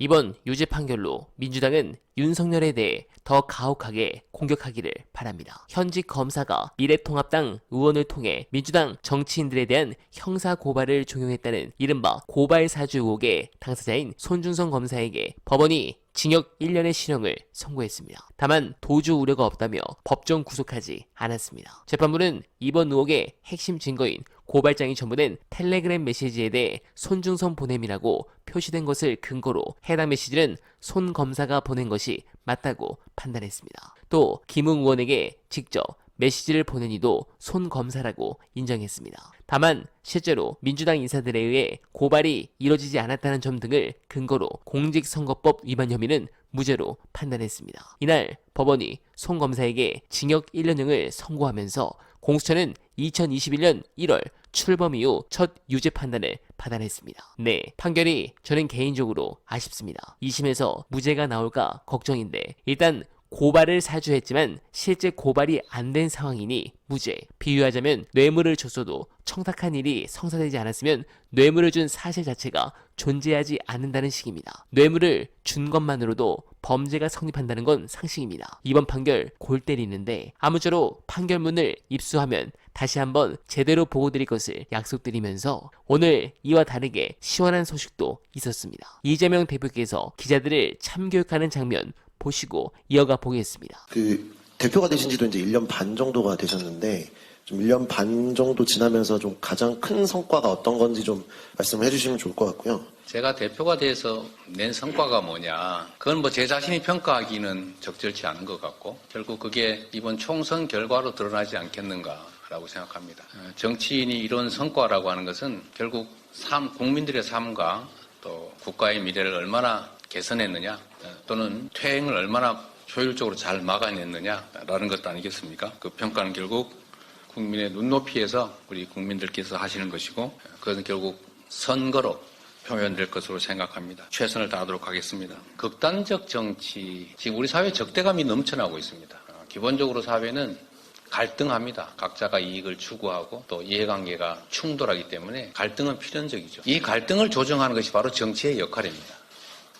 이번 유죄 판결로 민주당은 윤석열에 대해 더 가혹하게 공격하기를 바랍니다. 현직 검사가 미래통합당 의원을 통해 민주당 정치인들에 대한 형사 고발을 종용했다는 이른바 고발 사주 의혹의 당사자인 손준성 검사에게 법원이 징역 1년의 실형을 선고했습니다. 다만 도주 우려가 없다며 법정 구속하지 않았습니다. 재판부는 이번 의혹의 핵심 증거인 고발장이 첨부된 텔레그램 메시지에 대해 손중성 보냄이라고 표시된 것을 근거로 해당 메시지는 손 검사가 보낸 것이 맞다고 판단했습니다. 또 김웅 의원에게 직접 메시지를 보낸 이도 손 검사라고 인정했습니다. 다만 실제로 민주당 인사들에 의해 고발이 이뤄지지 않았다는 점 등을 근거로 공직선거법 위반 혐의는 무죄로 판단했습니다. 이날 법원이 손 검사에게 징역 1년형을 선고하면서 공수처는 2021년 1월 출범 이후 첫 유죄 판단을 받아냈습니다. 네, 판결이 저는 개인적으로 아쉽습니다. 2심에서 무죄가 나올까 걱정인데 일단 고발을 사주했지만 실제 고발이 안 된 상황이니 무죄. 비유하자면 뇌물을 줬어도 청탁한 일이 성사되지 않았으면 뇌물을 준 사실 자체가 존재하지 않는다는 식입니다. 뇌물을 준 것만으로도 범죄가 성립한다는 건 상식입니다. 이번 판결 골 때리는데 아무쪼록 판결문을 입수하면 다시 한번 제대로 보고드릴 것을 약속드리면서 오늘 이와 다르게 시원한 소식도 있었습니다. 이재명 대표께서 기자들을 참교육하는 장면 보시고 이어가 보겠습니다. 대표가 되신 지도 이제 1년 반 정도가 되셨는데 좀 1년 반 정도 지나면서 좀 가장 큰 성과가 어떤 건지 좀 말씀해 주시면 좋을 것 같고요. 제가 대표가 돼서 낸 성과가 뭐냐, 그건 뭐 제 자신이 평가하기는 적절치 않은 것 같고 결국 그게 이번 총선 결과로 드러나지 않겠는가라고 생각합니다. 정치인이 이런 성과라고 하는 것은 결국 국민들의 삶과 또 국가의 미래를 얼마나 개선했느냐 또는 퇴행을 얼마나 효율적으로 잘 막아냈느냐라는 것 아니겠습니까? 그 평가는 결국 국민의 눈높이에서 우리 국민들께서 하시는 것이고 그것은 결국 선거로 표현될 것으로 생각합니다. 최선을 다하도록 하겠습니다. 극단적 정치, 지금 우리 사회에 적대감이 넘쳐나고 있습니다. 기본적으로 사회는 갈등합니다. 각자가 이익을 추구하고 또 이해관계가 충돌하기 때문에 갈등은 필연적이죠. 이 갈등을 조정하는 것이 바로 정치의 역할입니다.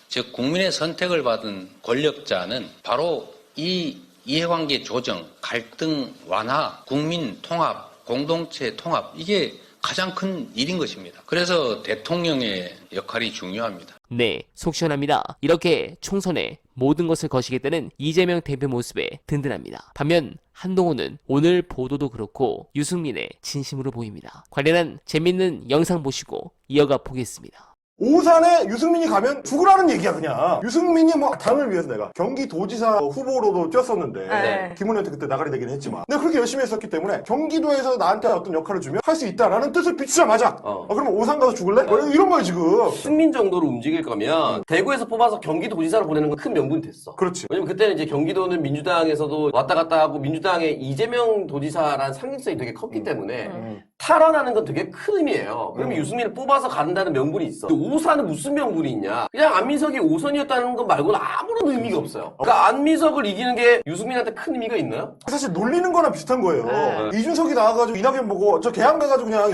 즉 국민의 선택을 받은 권력자는 바로 이 이해관계 조정, 갈등 완화, 국민 통합, 공동체 통합 이게 가장 큰 일인 것입니다. 그래서 대통령의 역할이 중요합니다. 네, 속 시원합니다. 이렇게 총선에 모든 것을 거시겠다는 이재명 대표 모습에 든든합니다. 반면 한동훈은 오늘 보도도 그렇고 유승민의 진심으로 보입니다. 관련한 재밌는 영상 보시고 이어가 보겠습니다. 오산에 유승민이 가면 죽으라는 얘기야 그냥. 유승민이 뭐 당을 위해서 내가 경기도지사 후보로도 뛰었었는데 네. 김은혜한테 그때 나가리 되긴 했지만 내가 그렇게 열심히 했었기 때문에 경기도에서 나한테 어떤 역할을 주면 할 수 있다라는 뜻을 비추자마자 그럼 오산 가서 죽을래? 뭐 이런 거야 지금. 승민 정도로 움직일 거면 대구에서 뽑아서 경기도지사로 보내는 건 큰 명분이 됐어. 그렇지. 왜냐면 그때는 이제 경기도는 민주당에서도 왔다 갔다 하고 민주당의 이재명 도지사라는 상징성이 되게 컸기 때문에 탈환하는 건 되게 큰 의미예요. 그러면 유승민을 뽑아서 간다는 명분이 있어. 오산은 무슨 명분이 있냐? 그냥 안민석이 오선이었다는 것 말고는 아무런 의미가 없어요. 그러니까 안민석을 이기는 게 유승민한테 큰 의미가 있나요? 사실 놀리는 거랑 비슷한 거예요. 이준석이 나와가지고 이낙연 보고 저 개항 가가지고 그냥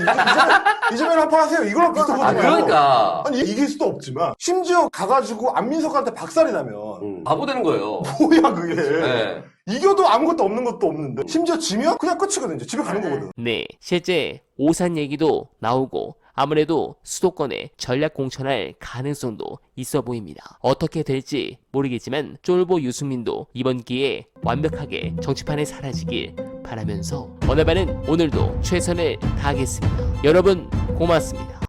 이재명 한판 하세요. 이거랑 비슷하거든요. 그러니까. 아니 이길 수도 없지만 심지어 가가지고 안민석한테 박살이 나면 바보 되는 거예요. 뭐야 그게. 네. 이겨도 아무것도 없는 것도 없는데 심지어 지면 그냥 끝이거든요. 이제 집에 가는 거거든. 네, 실제 오산 얘기도 나오고 아무래도 수도권에 전략 공천할 가능성도 있어 보입니다. 어떻게 될지 모르겠지만 쫄보 유승민도 이번 기회에 완벽하게 정치판에 사라지길 바라면서 오늘반은 오늘도 최선을 다하겠습니다. 여러분 고맙습니다.